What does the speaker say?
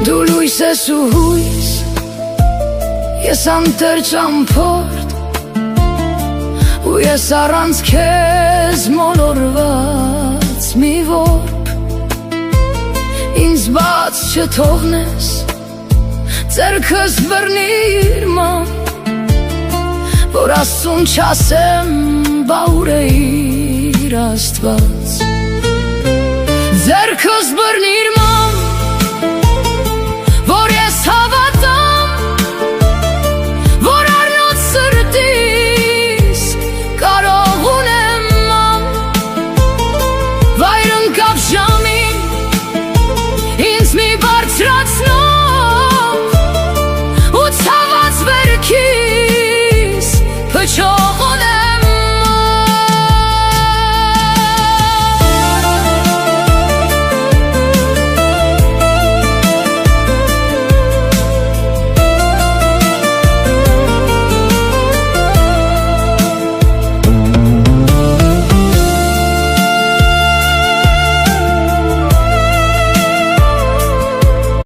Դու լույս ես ու հույս, ես անտեր ճամփորդ, ու ես առանց քեզ մոլորված մի որբ, ինձ բաց չթողնես, ձեռքս բռնիր ման, որ Աստծուն չասեմ, բա ուր է իր Աստված, ձեռքս բռնիր ման,